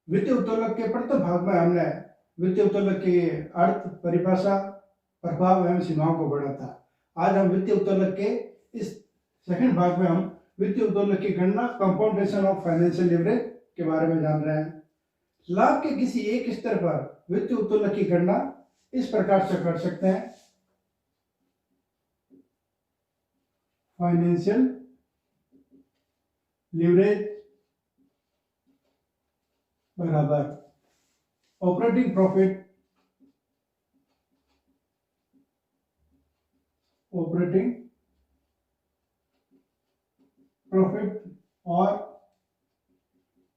वित्तीय उत्तोलक के प्रथम भाग में हमने वित्तीय उत्तोलक की अर्थ, परिभाषा, प्रभाव एवं सीमाओं को पढ़ा था। आज हम वित्तीय उत्तोलक के इस सेकंड भाग में हम वित्तीय उत्तोलक की गणना, कंपाउंडेशन ऑफ फाइनेंशियल लिवरेज के बारे में जान रहे हैं। लाभ के किसी एक स्तर पर वित्तीय उत्तोलक की गणना इस प्रकार से कर सकते हैं। फाइनेंशियल लिवरेज बराबर ऑपरेटिंग प्रॉफिट और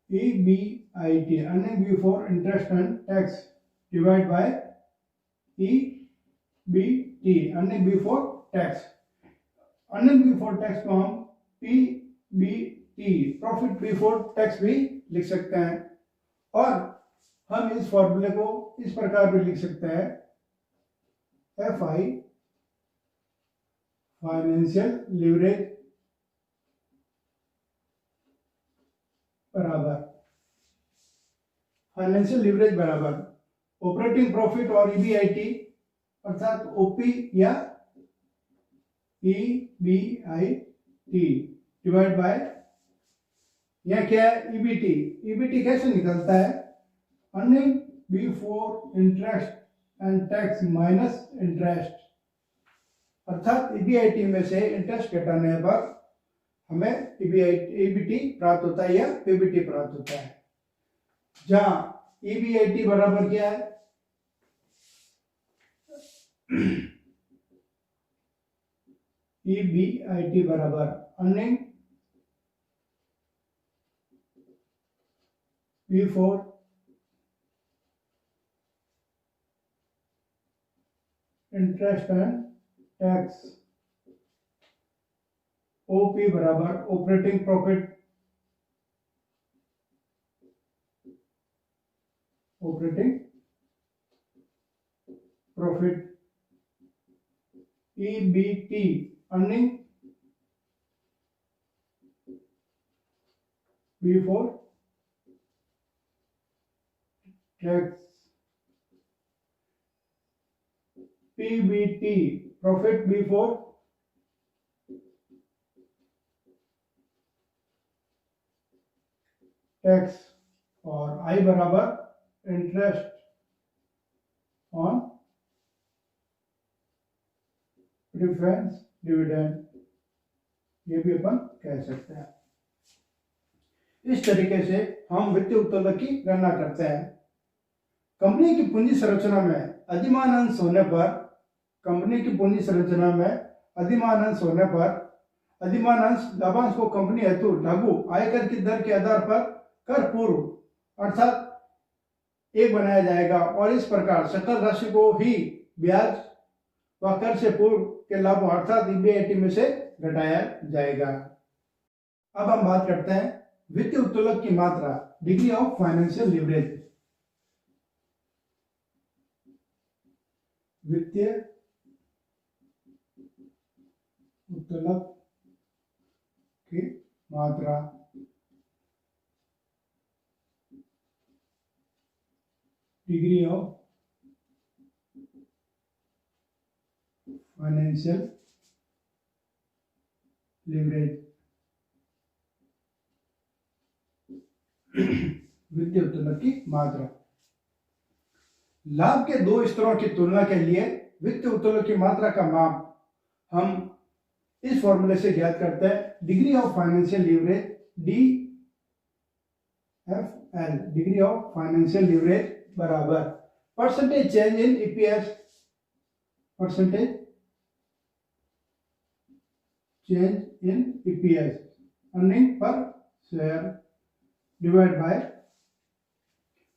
EBIT, earning before interest and tax, divide by EBT, earning before tax. Earning before tax को हम PBT, प्रॉफिट बिफोर टैक्स भी लिख सकते हैं। और हम इस फॉर्मूले को इस प्रकार भी लिख सकते हैं, FI, फाइनेंशियल लिवरेज बराबर ऑपरेटिंग प्रॉफिट और EBIT अर्थात OP या EBIT डिवाइड बाय, यह क्या है, EBT कैसे निकलता है, earning before interest and tax minus interest, अर्थात EBIT में से इंटरेस्ट घटाने पर हमें EBT प्राप्त होता है या PBT प्राप्त होता है। जहां EBIT बराबर क्या है, EBIT बराबर earning before interest and tax, OP बराबर operating profit EBT, earning before tax, PBT, profit before tax, और I बराबर इंटरेस्ट ऑन प्रेफरेंस डिविडेंड, ये भी अपन कह सकते हैं। इस तरीके से हम वित्तीय उत्तोलक की गणना करते हैं। कंपनी की पूंजी संरचना में अधिमान अंश होने पर, अधिमान अंश लाभांश को कंपनी हेतु लागू आयकर की दर के आधार पर कर पूर्व अर्थात 1 बनाया जाएगा, और इस प्रकार सकल राशि को ही ब्याज व कर से पूर्व के लाभों अर्थात EBIT में से घटाया जाएगा। अब हम बात करते हैं वित्तीय उत्तोलक की मात्रा, डिग्री ऑफ फाइनेंशियल लिवरेज। वित्तीय उत्तोलक की मात्रा, डिग्री ऑफ फाइनेंशियल लिवरेज, वित्तीय उत्तोलक की मात्रा। लाभ के 2 स्तरों की तुलना के लिए वित्तीय उत्तोलक की मात्रा का माप हम इस फॉर्मूले से ज्ञात करते हैं, degree of financial leverage, DFL, degree of financial leverage बराबर percentage change in EPS, earning per share, divide by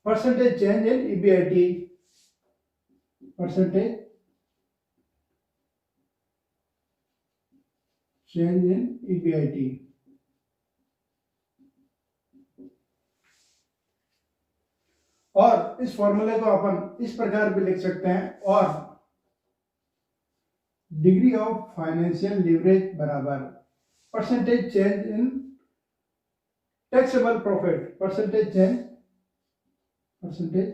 percentage change in EBIT, और इस फॉर्मूले को अपन इस प्रकार भी लिख सकते हैं, और डिग्री ऑफ फाइनेंशियल लिवरेज बराबर percentage change in taxable profit, percentage change percentage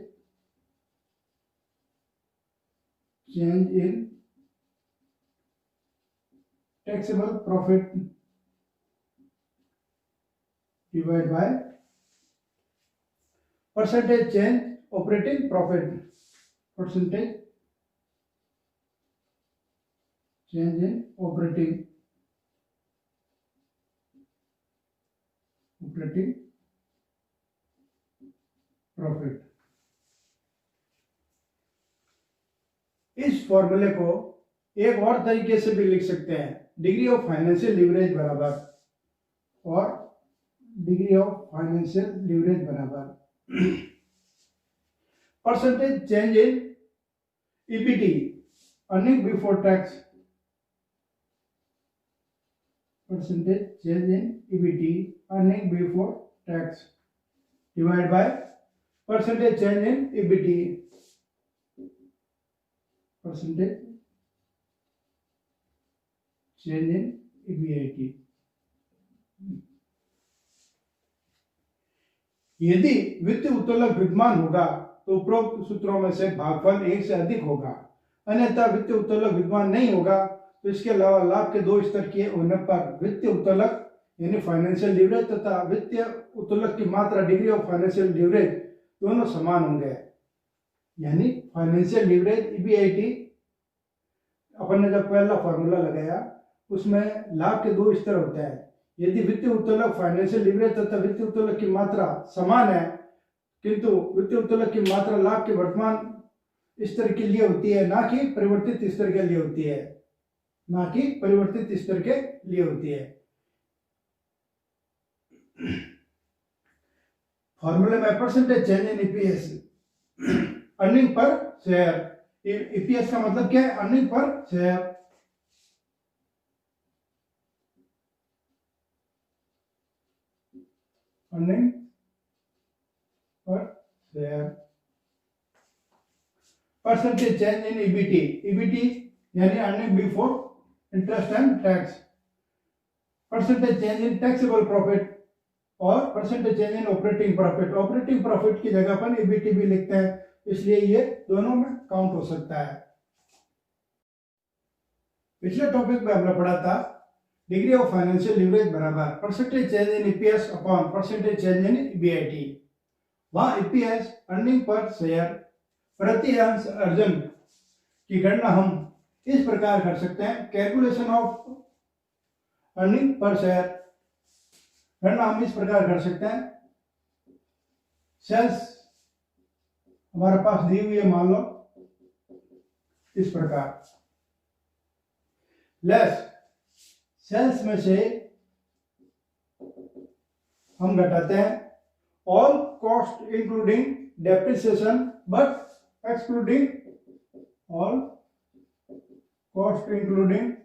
change in taxable profit divide by percentage change operating profit, percentage change in operating profit. इस फॉर्मूले को एक और तरीके से भी लिख सकते हैं, डिग्री ऑफ फाइनेंशियल लीवरेज बराबर, और डिग्री ऑफ फाइनेंशियल लीवरेज बराबर percentage change in EBT, earning before tax, percentage change in EBT earning before tax divide by percentage change in EBT, percentage change in EBIT. यदि वित्तीय उत्तोलक विद्यमान होगा तो उपरोक्त सूत्रों में से भागफल 1 से अधिक होगा, अन्यथा वित्तीय उत्तोलक विद्यमान नहीं होगा तो इसके अलावा लाभ के 2 स्तर किए होने पर वित्तीय उत्तोलक यानी फाइनेंशियल लीवरेज तथा वित्तीय उत्तोलक की मात्रा डिग्री ऑफ फाइनेंशियल लीवरेज दोनों समान होंगे। यानी फाइनेंशियल लीवरेज ईबीआईटी अपन ने जब पहला फॉर्मूला लगाया उसमें लाभ के 2 स्तर होते हैं। यदि वित्तीय उत्तोलक फाइनेंशियल लीवरेज तथा वित्तीय उत्तोलक की मात्रा समान है, किंतु वित्तीय उत्तोलक की मात्रा लाभ के वर्तमान स्तर के लिए होती है, ना कि परिवर्तित स्तर के लिए होती है, ना कि परिवर्तित स्तर के लिए होती है। फॉर्मूले में percentage change in EPS, earning per share, EPS का मतलब क्या है? Earning per share. Earning per share. Percentage change in EBT, EBT यानी earning before interest and tax. Percentage change in taxable profit और percentage change in operating profit. Operating profit की जगह पर EBT भी लिखते हैं, इसलिए ये दोनों में काउंट हो सकता है। पिछले टॉपिक में हमने पढ़ा था डिग्री ऑफ फाइनेंशियल लीवरेज बराबर percentage change in EPS upon percentage change in EBIT. वहां ईपीएस अर्निंग पर शेयर प्रति अंश अर्जन की गणना हम इस प्रकार कर सकते हैं। Calculation of earning per share गणना हम इस प्रकार कर सकते हैं। सेल्स हमारे पास दी हुई है, मान लो इस प्रकार, लेस सेल्स में से हम घटाते हैं all cost including depreciation but excluding all cost including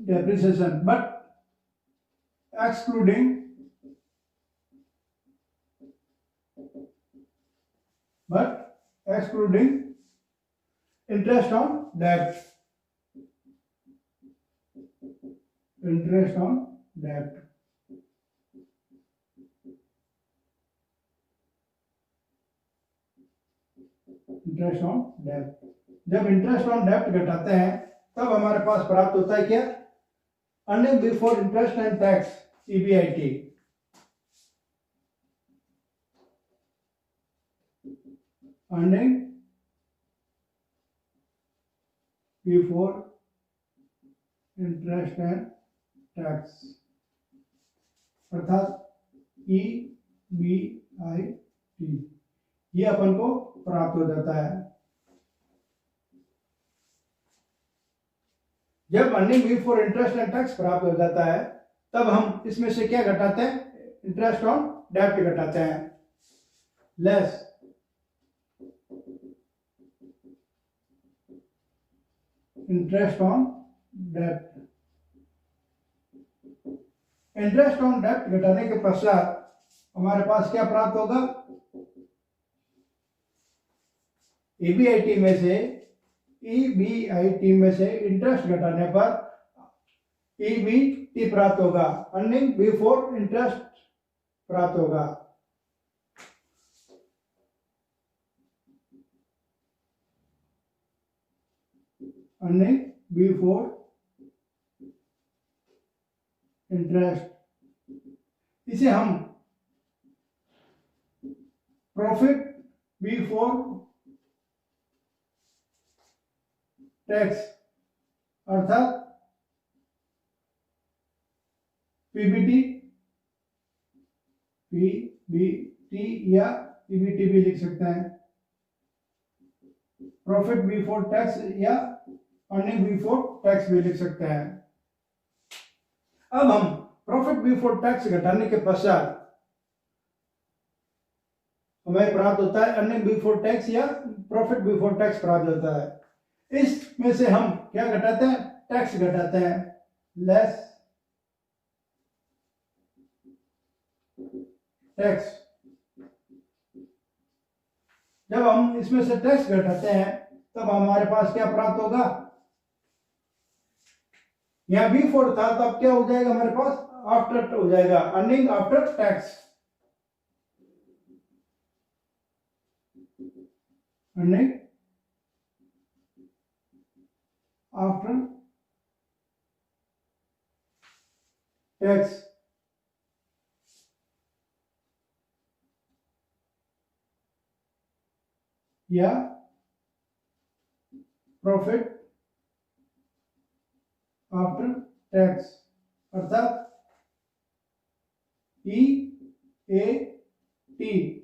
depreciation but excluding interest on debt, interest on debt। Interest on डेब्ट, जब इंटरेस्ट ऑन डेब्ट घटाते हैं तब हमारे पास प्राप्त होता है क्या? Earning before interest and tax, EBIT. Earning before interest and tax अर्थात ईबीआईटी, ये अपन को प्राप्त हो जाता है। जब earning before interest and tax प्राप्त हो जाता है तब हम इसमें से क्या घटाते हैं? इंटरेस्ट ऑन डेब्ट घटाते हैं, लेस इंटरेस्ट ऑन डेब्ट। इंटरेस्ट ऑन डेब्ट घटाने के पश्चात हमारे पास क्या प्राप्त होगा? ईबीआईटी में से इंटरेस्ट घटाने पर ईबीटी प्राप्त होगा, अर्निंग बिफोर इंटरेस्ट प्राप्त होगा। अर्निंग बिफोर इंटरेस्ट, इसे हम प्रॉफिट बिफोर टैक्स अर्थात पीबीटी, पीबीटी या पीबीटी भी लिख सकते हैं, प्रॉफिट बिफोर टैक्स या अर्निंग बिफोर टैक्स भी लिख सकते हैं। अब हम प्रॉफिट बिफोर टैक्स घटाने के पश्चात हमें प्राप्त होता है अर्निंग बिफोर टैक्स या प्रॉफिट बिफोर टैक्स प्राप्त होता है। इसमें से हम क्या घटाते हैं, टैक्स घटाते हैं, लेस टैक्स। जब हम इसमें से टैक्स घटाते हैं तब हमारे पास क्या प्राप्त होगा, यहां बिफोर था तो अब क्या हो जाएगा हमारे पास, आफ्टर हो जाएगा, earning after tax, earning after tax. या प्रॉफिट आफ्टर टैक्स अर्थात EAT,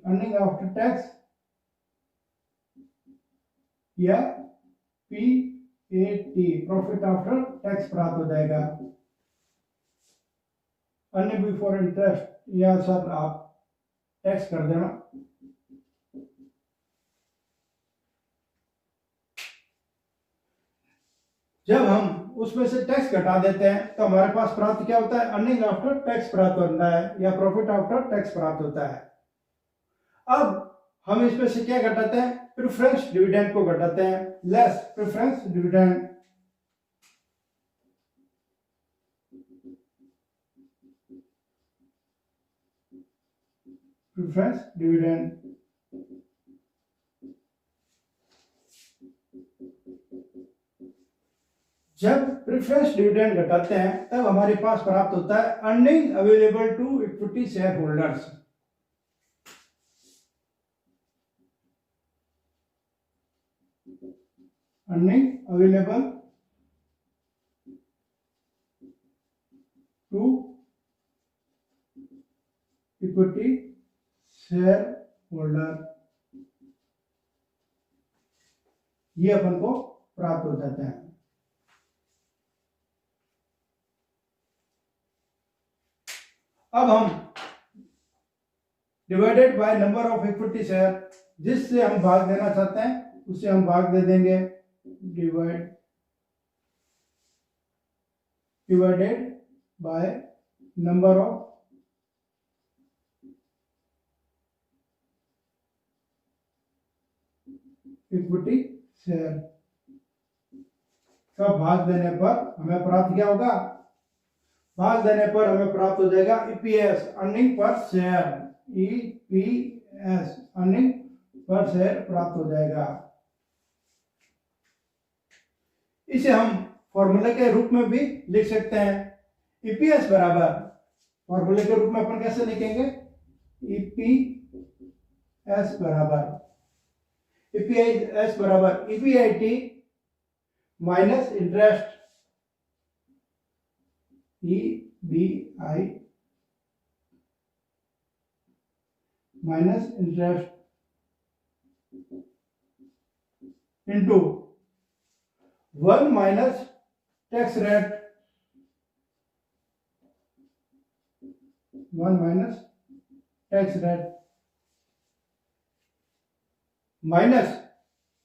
अर्निंग आफ्टर टैक्स या PAT, प्रॉफिट आफ्टर टैक्स प्राप्त हो जाएगा। अर्निंग बिफोर इंटरेस्ट या सर आप टैक्स कर देना। जब हम उसमें से टैक्स घटा देते हैं तो हमारे पास प्राप्त क्या होता है, अर्निंग आफ्टर टैक्स प्राप्त होता है या प्रॉफिट आफ्टर टैक्स प्राप्त होता है। अब हम इसमें से क्या घटाते हैं, प्रेफरेंस डिविडेंड को घटाते हैं, less preference dividend, preference dividend. जब प्रेफरेंस डिविडेंड घटाते हैं तब हमारे पास प्राप्त होता है earning available to equity share holders, earning available to equity share holder, ये अपन को प्राप्त हो जाता है। अब हम divided by number of equity share, जिससे हम भाग देना चाहते हैं उसे हम भाग दे देंगे, divided by number of equity share का भाग देने पर हमें प्राप्त क्या होगा, भाग देने पर हमें प्राप्त हो जाएगा EPS, earning per share, EPS earning per share प्राप्त हो जाएगा। इसे हम फॉर्मूले के रूप में भी लिख सकते हैं, ईपीएस बराबर, फॉर्मूले के रूप में अपन कैसे लिखेंगे, ईपीएस बराबर, ईपीएस बराबर EPIT minus interest, EBI minus interest into 1 minus tax rate, 1 minus tax rate minus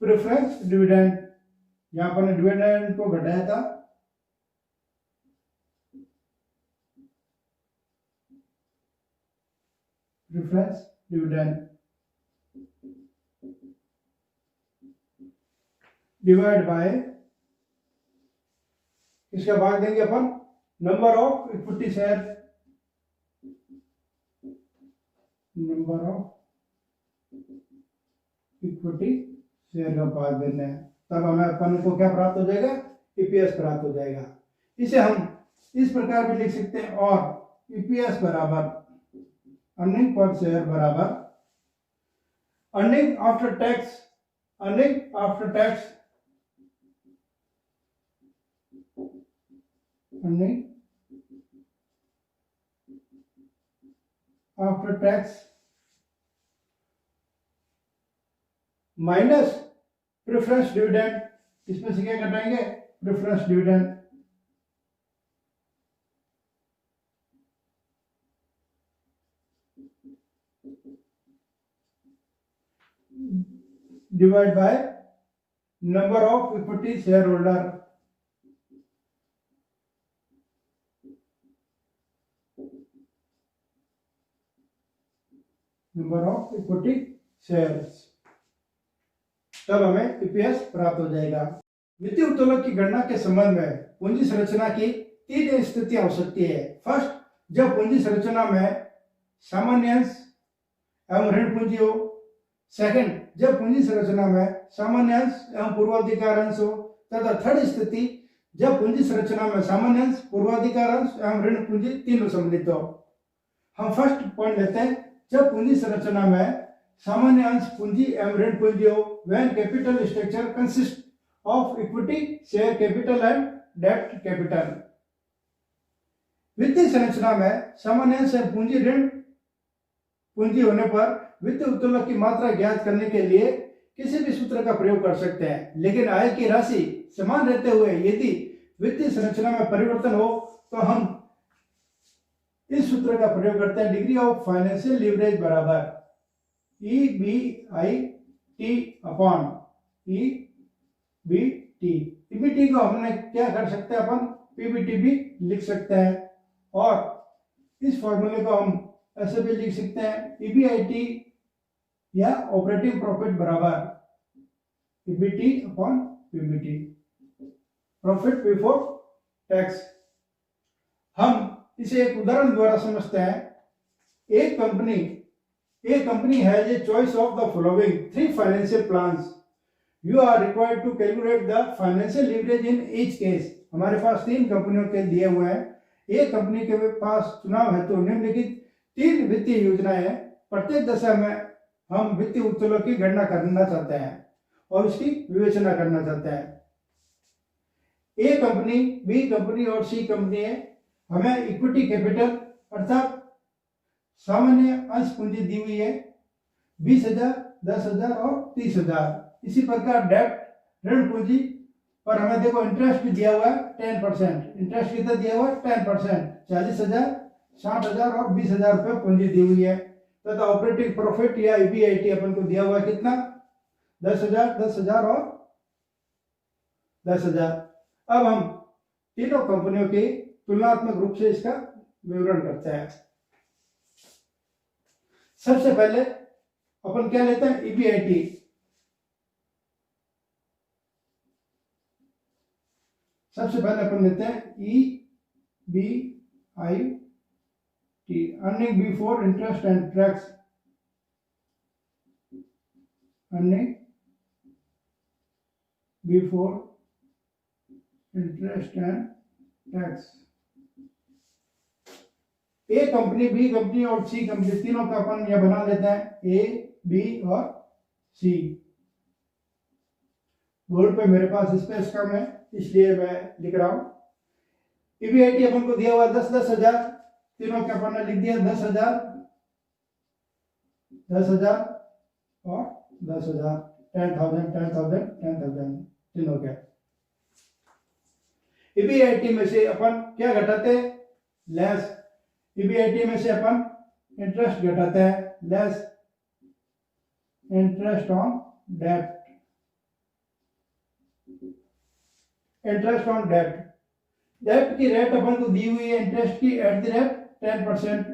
preference dividend, यहां पर डिविडेंड को घटाया था, प्रेफरेंस डिविडेंड डिवाइड बाय, इसका भाग देंगे अपन number of equity share, number of equity share का पास देना है, तब हमें अपन को क्या प्राप्त हो जाएगा, ईपीएस प्राप्त हो जाएगा। इसे हम इस प्रकार भी लिख सकते हैं, और ईपीएस बराबर अर्निंग पर शेयर बराबर earning after tax, earning after tax, earning after tax minus preference dividend. इसमें से क्या घटाएंगे, preference dividend, divide by number of equity share holder, number of equity shares, तब हमें ईपीएस प्राप्त हो जाएगा। वित्तीय उत्तोलन की गणना के संबंध में पूंजी संरचना की 3 स्थितियां हो सकती है। फर्स्ट, जब पूंजी संरचना में सामान्य अंश एवं ऋण पूंजी हो। सेकंड, जब पूंजी संरचना में सामान्य अंश एवं पूर्वाधिकार अंश हो। तथा थर्ड स्थिति, जब पूंजी संरचना में सामान्य अंश, पूर्वाधिकार अंश एवं ऋण पूंजी तीनों सम्मिलित हो। हम फर्स्ट पॉइंट लेते हैं, जब पूंजी संरचना में सामान्य अंश पूंजी एवं ऋण पूंजी हो, when capital structure consist of equity share capital and डेब्ट कैपिटल। वित्तीय संरचना में सामान्य अंश पूंजी ऋण पूंजी होने पर वित्तीय उत्तोलन की मात्रा ज्ञात करने के लिए किसी भी सूत्र का प्रयोग कर सकते हैं, लेकिन आय की राशि समान रहते हुए यदि वित्तीय संरचना में परिवर्तन हो तो हम इस सूत्र का प्रयोग करते हैं, डिग्री ऑफ फाइनेंशियल लीवरेज बराबर EBIT अपॉन EBT। EBT को हमने क्या कर सकते हैं, अपन PBT भी लिख सकते हैं, और इस फॉर्मूले को हम ऐसे भी लिख सकते हैं, EBIT या ऑपरेटिंग प्रॉफिट बराबर EBT upon PBT, profit before tax. हम इसे एक उदाहरण द्वारा समझते हैं। एक company has a choice of the following 3 financial plans. You are required to calculate the financial leverage in each case. हमारे पास 3 कंपनियों के दिए हुए हैं। एक कंपनी के पास चुनाव हेतु निम्नलिखित 3 वित्तीय योजनाएं हैं। प्रत्येक दशा में हम वित्तीय उत्तोलन की गणना करना चाहते हैं और उसकी विवेचना करना चाहते हैं। ए कंपनी, बी कंपनी और सी कंपनी है। हमें इक्विटी कैपिटल अर्थात सामान्य अंश पूंजी दी हुई है 20,000, 10,000 और 30,000। इसी प्रकार डेब्ट ऋण पूंजी पर हमें देखो इंटरेस्ट भी दिया हुआ है 10%। इंटरेस्ट कितना दिया हुआ है 10%, 40,000, 60,000 और 20,000 रुपये पूंजी दी हुई है। तथा ऑपरेटिंग प्रॉफिट या EBIT अपन को दिया हुआ है कितना, 10,000, 10,000 और 10,000। अब हम तीनों कंपनियों की तुलनात्मक रूप से इसका विवरण करते हैं। सबसे पहले अपन क्या लेते हैं, EBIT। सबसे पहले अपन लेते हैं EBIT, earning before interest and tax, earning before interest and tax. A company, B company और सी कंपनी तीनों का अपन यह बना लेते हैं, ए, बी और सी। बोर्ड पे मेरे पास स्पेस कम है इसलिए मैं लिख रहा हूं। EBIT अपन को दिया हुआ 10,000, तीनों का अपन ने लिख दिया 10,000, 10,000 और 10,000, 10,000, 10,000, 10,000 तीनों के। EBIT में से अपन क्या घटाते हैं, लेस। EBIT में से अपन इंटरेस्ट घटाते हैं, लेस इंटरेस्ट ऑन डेब्ट, इंटरेस्ट ऑन डेब्ट। डेब्ट की रेट अपन को दी हुई है इंटरेस्ट की एट द रेट 10%।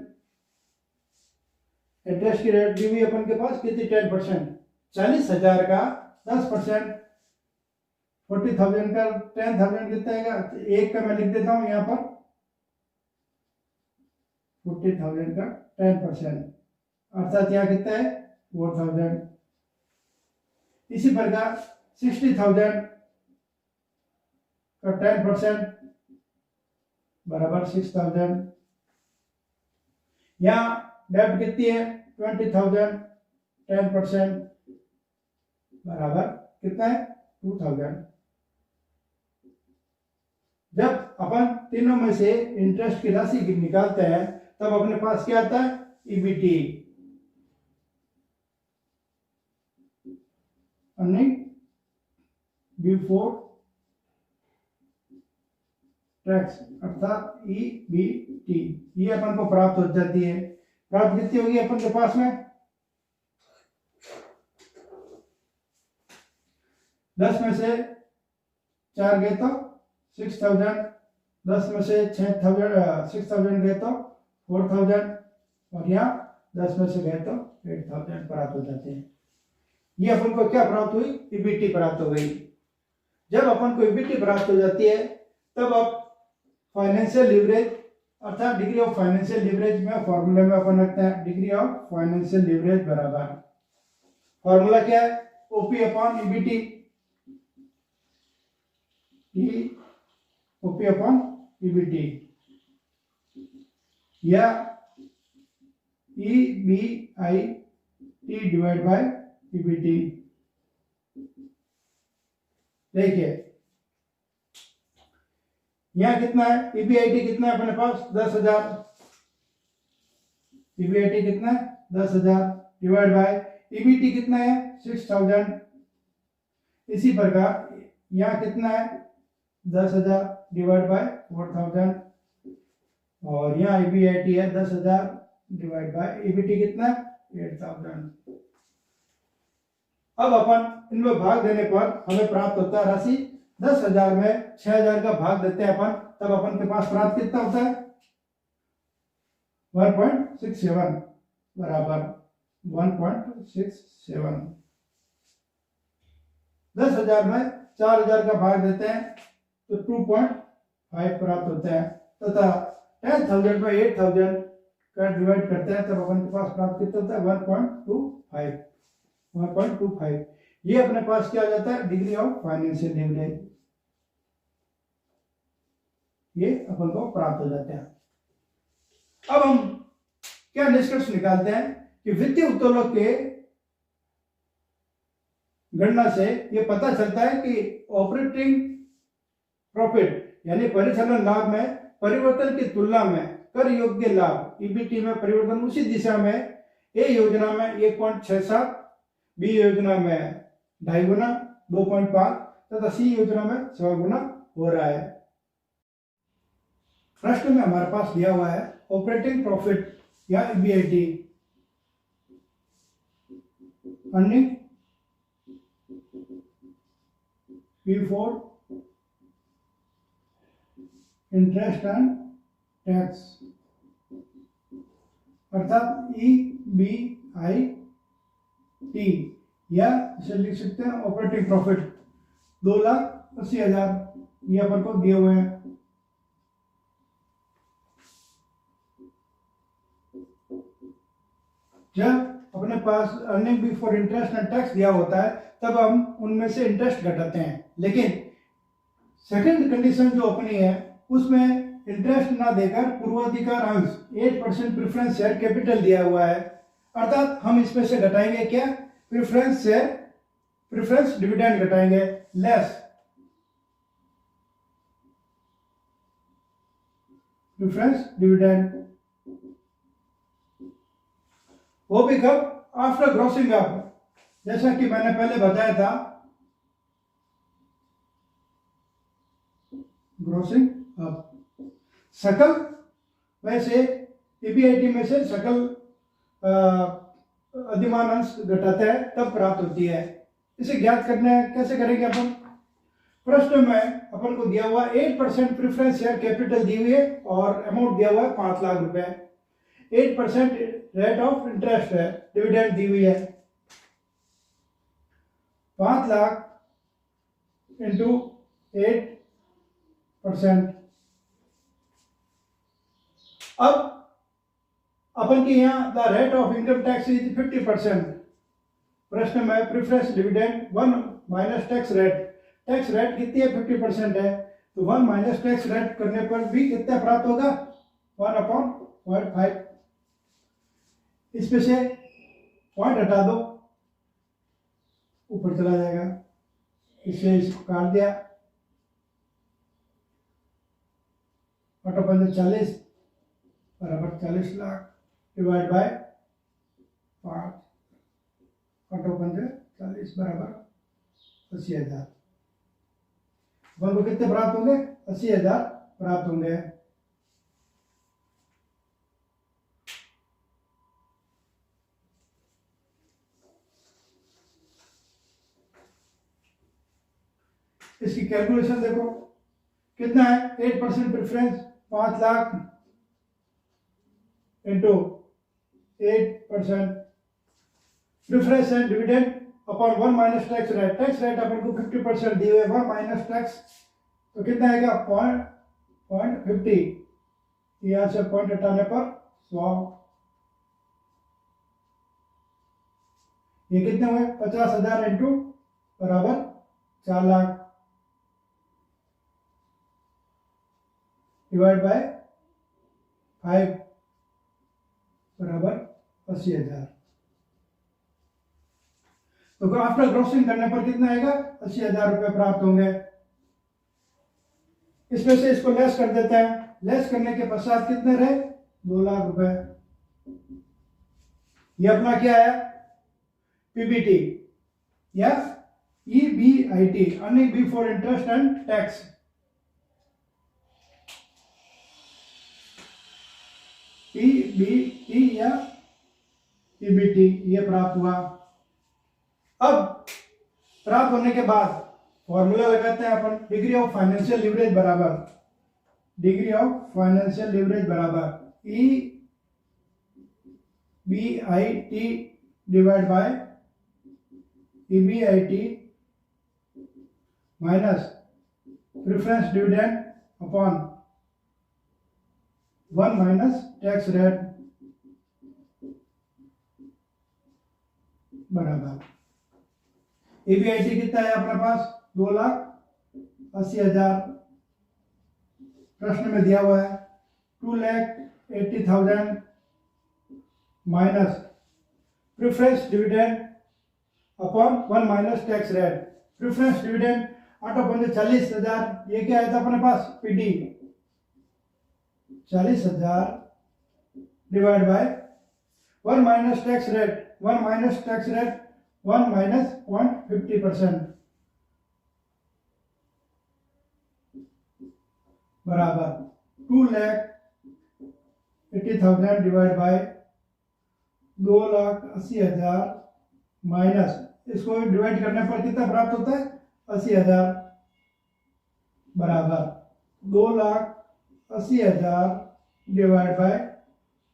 इंटरेस्ट की रेट दी हुई अपन के पास कितनी, 10%। 40,000 का 10%, 40,000 का 10,000 कितना आएगा, एक का मैं लिख देता हूं यहां पर 40,000 का 10%। अर्थात यहाँ कितना है 4000। इसी प्रकार 60,000 का 10% बराबर 6,000। यहाँ डेब्ट कितनी है 20,000, 10% बराबर कितना है 2,000। जब अपन तीनों में से इंटरेस्ट की राशि निकालते हैं तब अपने पास क्या आता है ईबीटी, अर्निंग बिफोर टैक्स अर्थात ईबीटी, ये अपन को प्राप्त हो जाती है। प्राप्त कितनी होगी अपन के पास में 10 में से 4 गए तो 6,000, 10 में से 6,000 गए तो 4,000 और यहाँ 10 में से गए तो 8,000 प्राप्त हो जाते हैं। ये अपन को क्या प्राप्त हुई ईबीटी प्राप्त हो गई। जब अपन को ईबीटी प्राप्त हो जाती है तब अब फाइनेंशियल लीवरेज अर्थात डिग्री ऑफ फाइनेंशियल लीवरेज में फॉर्मूले में अपन रखते हैं डिग्री ऑफ फाइनेंशियल लीवरेज बराबर फॉर्मूला क्या है OP upon EBT, OP upon EBT या ईबीआईटी डिवाइड बाय ईबीटी। देखिए यहाँ कितना है ईबीआईटी कितना है अपने पास 10,000, ईबीआईटी कितना है 10,000 डिवाइड बाय ईबीटी कितना है 6,000। इसी प्रकार यहाँ कितना है 10,000 डिवाइड बाय 4,000 और यहाँ ईबीआईटी है 10,000 डिवाइड बाय ईबीटी कितना 8,000। अब अपन इनमें भाग देने पर हमें प्राप्त होता है राशि 10,000 में 6,000 का भाग देते हैं अपन तब अपन के पास प्राप्त कितना होता है 1.67 बराबर 1.67। 10,000 में 4,000 का भाग देते हैं तो 2.5 प्राप्त होते हैं तथा 10,000 में 8,000 का डिवाइड करते हैं तब अपन के पास प्राप्त कितना होता है 1.25। ये अपने पास क्या आ जाता है डिग्री ऑफ फाइनेंशियल लीवरेज, ये अपन को प्राप्त हो जाते हैं। अब हम क्या निष्कर्ष निकालते हैं कि वित्तीय उत्तोलक के गणना से ये पता चलता है कि ऑपरेटिंग प्रॉफिट यानी परिचालन लाभ में परिवर्तन की तुलना में कर योग्य लाभ ईबीटी में परिवर्तन उसी दिशा में ए योजना में 1.67, बी योजना में 2.5 गुना 2.5 तथा सी योजना में 6 गुना हो रहा है। प्रश्न में हमारे पास दिया हुआ है ऑपरेटिंग प्रॉफिट या EBIT earning before interest and tax अर्थात ईबीआईटी या इसे लिख सकते हैं ऑपरेटिंग प्रॉफिट 2,80,000 ये अपन को दिए हुए हैं। जब अपने पास earning before interest and tax दिया होता है तब हम उनमें से इंटरेस्ट घटाते हैं, लेकिन सेकंड कंडीशन जो अपनी है उसमें इंटरेस्ट ना देकर पूर्वाधिकार अंश 8% प्रेफरेंस शेयर कैपिटल दिया हुआ है अर्थात हम इसमें से घटाएंगे क्या प्रेफरेंस डिविडेंड घटाएंगे लेस प्रेफरेंस डिविडेंड, वो भी कब आफ्टर ग्रॉसिंग अप, जैसा कि मैंने पहले बताया था ग्रॉसिंग अप सकल वैसे ईबीआईटी में से सकल अधिमान अंश घटाते हैं तब प्राप्त होती है। इसे ज्ञात करने कैसे करेंगे अपन प्रश्न में अपन को दिया हुआ 8% प्रेफरेंस शेयर कैपिटल दी हुई है और अमाउंट दिया हुआ है 5 लाख रुपए, 8% रेट ऑफ इंटरेस्ट है डिविडेंड दी हुई है 5 लाख इंटू 8%। अब अपन के यहाँ the rate of income tax is 50%। प्रश्न में preference dividend 1 minus tax rate कितनी है 50% है, तो 1 माइनस टैक्स रेट करने पर भी कितना प्राप्त होगा 1/0.5। इसमें से पॉइंट हटा दो, ऊपर चला जाएगा, इससे इसको काट दिया, 40 बराबर 40 लाख डिवाइड बाय 5, 40 बराबर 80,000। अपन को कितने प्राप्त होंगे 80,000 प्राप्त होंगे। इसकी कैलकुलेशन देखो कितना है, 8% preference 5 lakh into 8% preference and dividend upon 1 minus tax rate अपन को 50% दिए हुए 1 माइनस टैक्स, तो कितना आएगा 0.50। यहां से पॉइंट हटाने पर 100। ये कितने हुए 50,000 इंटू बराबर 4 लाख डिवाइड बाय 5 बराबर 80,000। तो आफ्टर ग्रॉसिंग करने पर कितना आएगा 80,000 रुपए प्राप्त होंगे। इसमें से इसको लेस कर देते हैं, लेस करने के पश्चात कितने रहे 2 लाख रुपए। ये अपना क्या है पीबीटी या EBIT, earning before interest and tax. PBT या ईबीटी ये प्राप्त हुआ। अब प्राप्त होने के बाद फॉर्मूला लगाते हैं अपन, डिग्री ऑफ फाइनेंशियल लीवरेज बराबर E B I T divide by EBIT minus preference dividend upon 1 minus tax rate बराबर ईबीआईटी कितना है अपने पास 2,80,000। प्रश्न में दिया हुआ है 2,80,000 minus preference dividend upon 1 minus tax rate. Preference dividend 8/40,000, ये क्या आया था अपने पास PD 40,000 divide by 1 minus tax rate 1 minus 0.50% बराबर 2,80,000 डिवाइड बाय 2,80,000 माइनस, इसको डिवाइड करने पर कितना प्राप्त होता है 80,000 बराबर 2,80,000 डिवाइड बाय,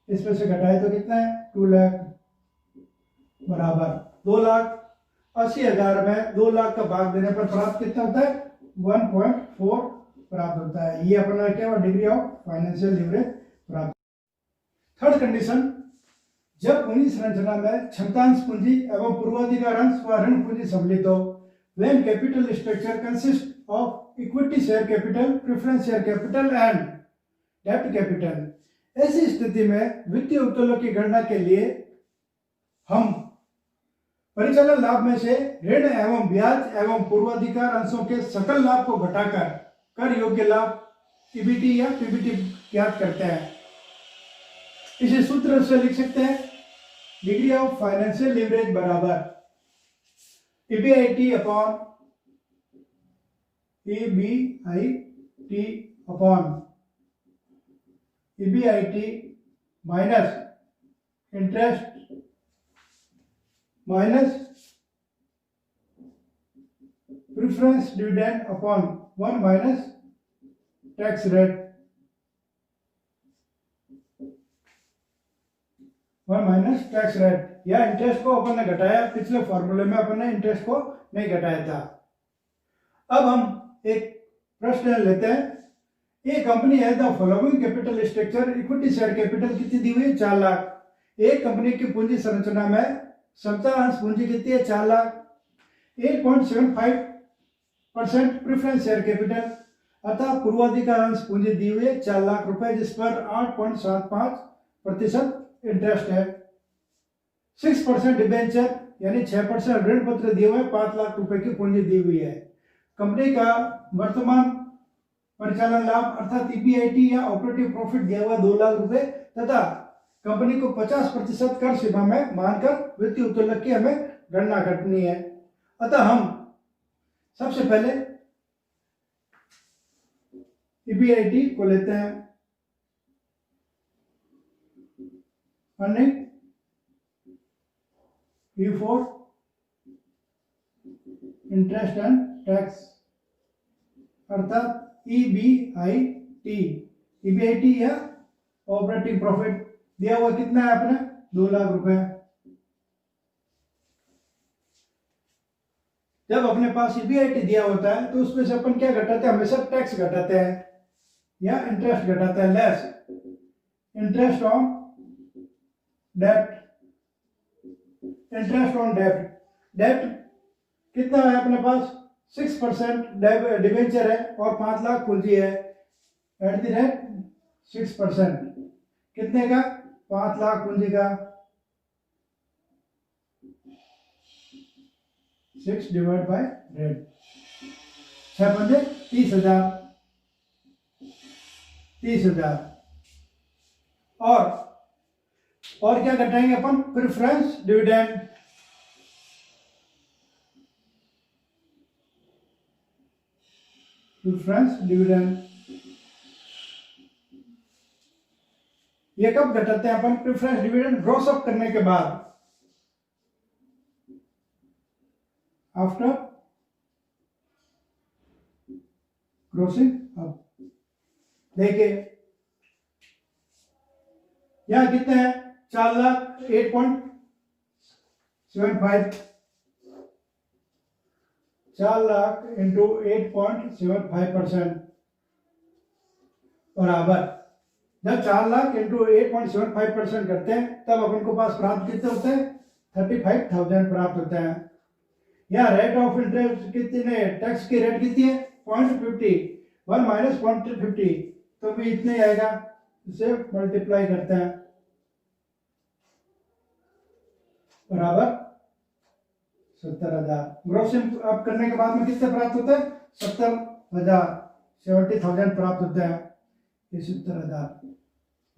इसमें से घटाए तो कितना है 2 लाख बराबर 2,80,000 में 2 लाख का भाग देने पर प्राप्त कितना होता है 1.4 प्राप्त होता है। ये अपना क्या हुआ डिग्री ऑफ फाइनेंशियल लीवरेज प्राप्त। थर्ड कंडीशन, जब पूंजी संरचना में क्षमतांश पूंजी एवं पूर्वाधिकार अंश व ऋण पूंजी सम्मिलित हो, when capital structure consist of equity share capital, preference share capital and डेब्ट कैपिटल, ऐसी स्थिति में वित्तीय उत्तोलन की गणना के लिए हम परिचालन लाभ में से ऋण एवं ब्याज एवं पूर्वाधिकार अंशों के सकल लाभ को घटाकर कर योग्य लाभ ईबीटी या पीबीटी ज्ञात करते हैं। इसे सूत्र से लिख सकते हैं, डिग्री ऑफ फाइनेंशियल लीवरेज बराबर EBIT upon EBIT minus interest minus preference dividend upon 1 minus tax rate 1 minus tax rate. या इंटरेस्ट को अपन ने घटाया, पिछले फॉर्मूले में अपन ने इंटरेस्ट को नहीं घटाया था। अब हम एक प्रश्न लेते हैं, एक कंपनी है the following capital structure, equity share capital कितनी दी हुई है 4 लाख। एक कंपनी की पूंजी संरचना में सप्ताह अंश पूंजी कितनी है 4 लाख। 8.75% प्रेफरेंस शेयर कैपिटल अतः पूर्वाधिकार अंश पूंजी दी हुई है 4 लाख रुपए, जिस पर 8.75% इंटरेस्ट है। 6% डिबेंचर यानी 6% ऋण पत्र दिए हुए 5 लाख रुपए की पूंजी दी हुई है। कंपनी का वर्तमान परिचालन लाभ अर्थात ईबीआईटी या ऑपरेटिव प्रॉफिट दिया हुआ 2 लाख रुपए तथा कंपनी को 50% कर सीमा में मानकर वित्तीय उत्तोलन की हमें गणना करनी है। अतः हम सबसे पहले ईबीआईटी को लेते हैं। Earning before interest and tax अर्थात ईबीआईटी। ईबीआईटी या ऑपरेटिंग प्रॉफिट दिया हुआ कितना है आपने 2 लाख रुपए। जब अपने पास ईबीआईटी दिया होता है तो उसमें से अपन क्या घटाते हैं, हमेशा टैक्स घटाते हैं या इंटरेस्ट घटाते हैं, less interest on debt. Interest on debt, debt कितना है अपने पास 6% डिवेंचर है और 5 लाख पूंजी है। एट द रेट 6% कितने का 5 लाख पूंजी का 6 डिवाइड बाय 100, 6 पंजे 30,000। और क्या घटाएंगे अपन प्रेफरेंस डिविडेंड। प्रेफरेंस डिविडेंड ये कब घटाते हैं अपन, प्रेफरेंस डिविडेंड ग्रॉस अप करने के बाद, आफ्टर ग्रोसिंग अप। देखिए यहां कितने हैं 4 लाख 8.75, 4 लाख इंटू 8.75% बराबर। जब 4 लाख इंटू 8.75% करते हैं तब अपन को पास प्राप्त कितने होते हैं 35,000 प्राप्त होते हैं। यहाँ रेट ऑफ इंटरेस्ट कितने, टैक्स की रेट कितनी है 0.50, 1 माइनस 0.50 तो भी इतने आएगा, इसे मल्टीप्लाई करते हैं बराबर 70,000। ग्रोसिंग अप करने के बाद में कितने प्राप्त होते हैं 70,000, 70,000 प्राप्त होते हैं। ये 70,000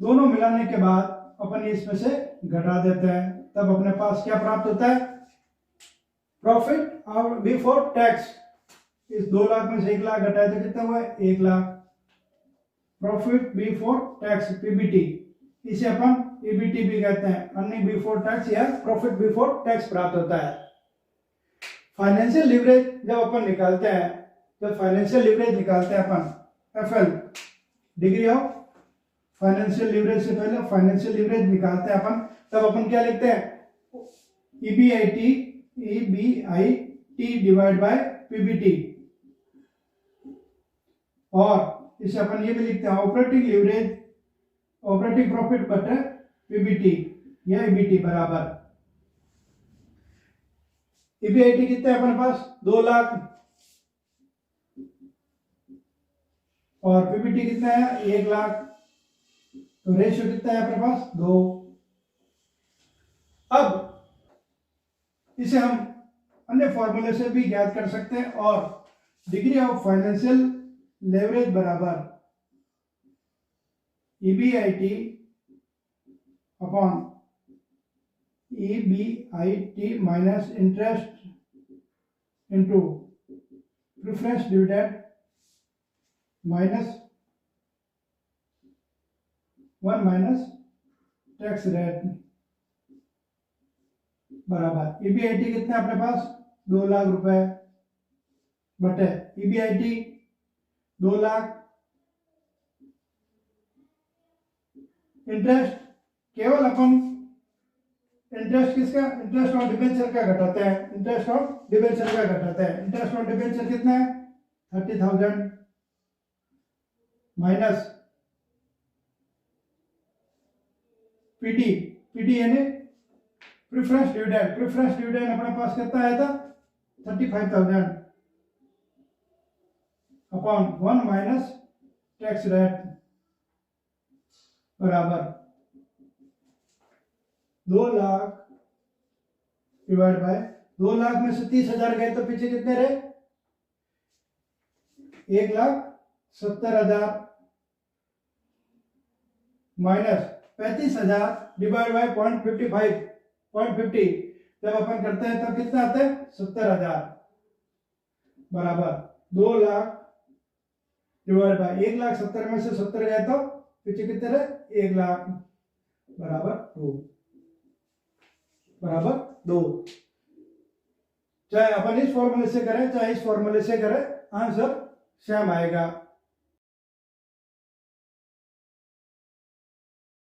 दोनों मिलाने के बाद अपन इसमें से घटा देते हैं, तब अपने पास क्या प्राप्त होता है प्रॉफिट बिफोर टैक्स। इस 2 लाख में से 1 लाख घटाए तो कितना हुआ 1 lakh. Profit before tax PBT, इसे अपन ईबीटी भी कहते हैं, अर्निंग बिफोर टैक्स या प्रॉफिट बिफोर टैक्स प्राप्त होता है। फाइनेंशियल लीवरेज जब अपन निकालते हैं, जब फाइनेंशियल लीवरेज निकालते हैं अपन FL degree of financial leverage से पहले फाइनेंशियल लीवरेज निकालते हैं अपन, तब अपन क्या लिखते हैं ईबीआईटी डिवाइड बाय पीबीटी, और इसे अपन ये भी लिखते हैं ऑपरेटिंग लीवरेज, ऑपरेटिंग प्रॉफिट बटे पीबीटी या ईबीटी बराबर। ईबीआईटी कितने हैं अपने पास 2 लाख और पीबीटी कितना है 1 लाख, तो रेशियो कितना है अपने पास 2। अब इसे हम अन्य फॉर्मूले से भी ज्ञात कर सकते हैं, और डिग्री ऑफ फाइनेंशियल लेवरेज बराबर EBIT upon EBIT minus interest into preference dividend minus 1 minus tax rate बराबर। ईबीआईटी कितना अपने पास 2 लाख रुपए बटे ईबीआईटी 2 लाख, इंटरेस्ट केवल अपन इंटरेस्ट किसका, इंटरेस्ट ऑन डिबेंचर का घटाते हैं, इंटरेस्ट ऑन डिबेंचर का घटाते हैं। इंटरेस्ट ऑन डिबेंचर कितना है 30,000 माइनस पीटी, पीटी यानी प्रेफरेंस डिविडेंड अपने पास कितना आया था 35,000 अपॉन 1 माइनस टैक्स रेट बराबर 2 लाख डिवाइड बाय 2 लाख में से 30,000 गए तो पीछे कितने रहे 1,70,000 माइनस 35,000 डिवाइड बाय 0.50 जब अपन करते हैं तब कितना आता है 70,000 बराबर 2 लाख डिवाइड बाय 1,70,000 में से 70 गए तो पीछे कितने रहे 1 लाख बराबर 2। चाहे अपन इस फॉर्मूले से करें चाहे इस फॉर्मूले से करें आंसर सेम आएगा।